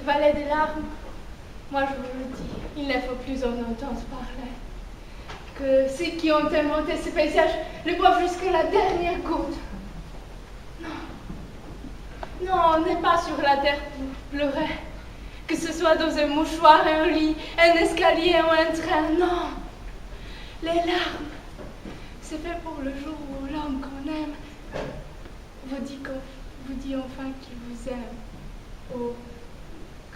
cette vallée des larmes, moi je vous le dis, il ne faut plus en entendre parler. Que ceux qui ont inventé ce paysage le boivent jusqu'à la dernière goutte. Non, on n'est pas sur la terre pour pleurer. Que ce soit dans un mouchoir, un lit, un escalier ou un train, non. Les larmes, c'est fait pour le jour où l'homme qu'on aime vous dit enfin qu'il vous aime. Ou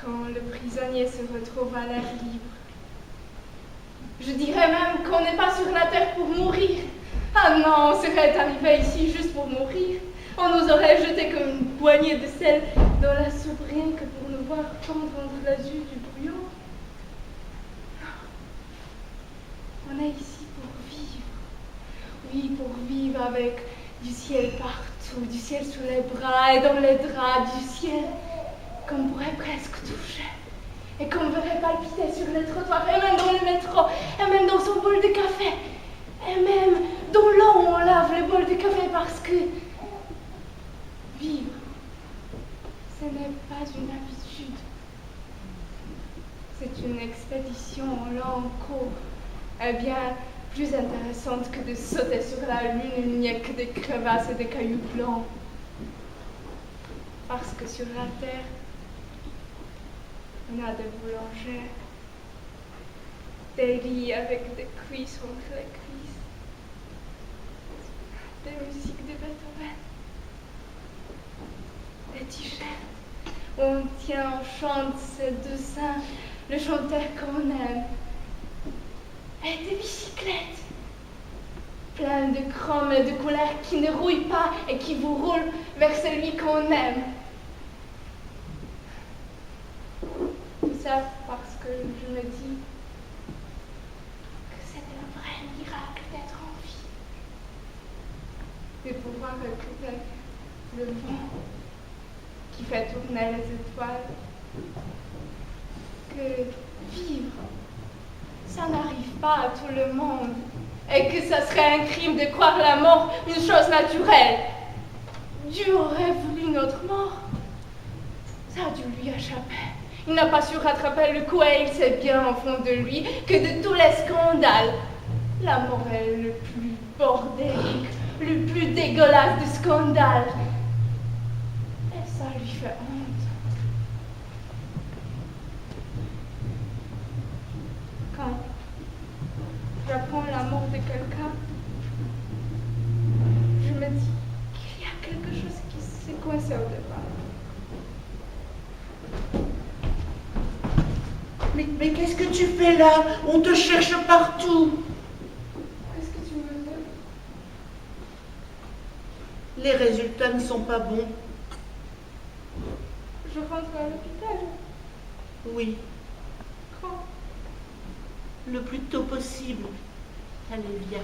quand le prisonnier se retrouve à l'air libre. Je dirais même qu'on n'est pas sur la terre pour mourir. Ah non, on serait arrivé ici juste pour mourir. On nous aurait jeté comme une poignée de sel dans la soupe rien que pour nous voir tendre entre l'azur du brouillon. On est ici pour vivre. Oui, pour vivre avec du ciel partout, du ciel sous les bras et dans les draps, du ciel qu'on pourrait presque toucher. Et qu'on verrait palpiter sur les trottoirs, et même dans le métro, et même dans son bol de café, et même dans l'eau où on lave le bol de café, parce que vivre, ce n'est pas une habitude. C'est une expédition en long cours, et bien plus intéressante que de sauter sur la lune, il n'y a que des crevasses et des cailloux blancs. Parce que sur la terre, on a des boulangers, des lits avec des cuisses entre les cuisses, des musiques de Beethoven, des t-shirts où on tient, on chante ce doux sein, le chanteur qu'on aime, et des bicyclettes pleines de chromes et de couleurs qui ne rouillent pas et qui vous roulent vers celui qu'on aime. Parce que je me dis que c'est un vrai miracle d'être en vie. De pouvoir écouter le vent qui fait tourner les étoiles. Que vivre, ça n'arrive pas à tout le monde. Et que ça serait un crime de croire la mort une chose naturelle. Dieu aurait voulu notre mort. Ça a dû lui échapper. Il n'a pas su rattraper le coup et il sait bien au fond de lui que de tous les scandales, la mort est le plus bordélique, le plus dégueulasse des scandales. Et ça lui fait honte. Quand j'apprends la mort de quelqu'un, je me dis qu'il y a quelque chose qui s'est coincé au départ. Mais qu'est-ce que tu fais là? On te cherche partout. Qu'est-ce que tu veux dire? Les résultats ne sont pas bons. Je rentre à l'hôpital. Oui, Quand? le plus tôt possible. Allez, viens.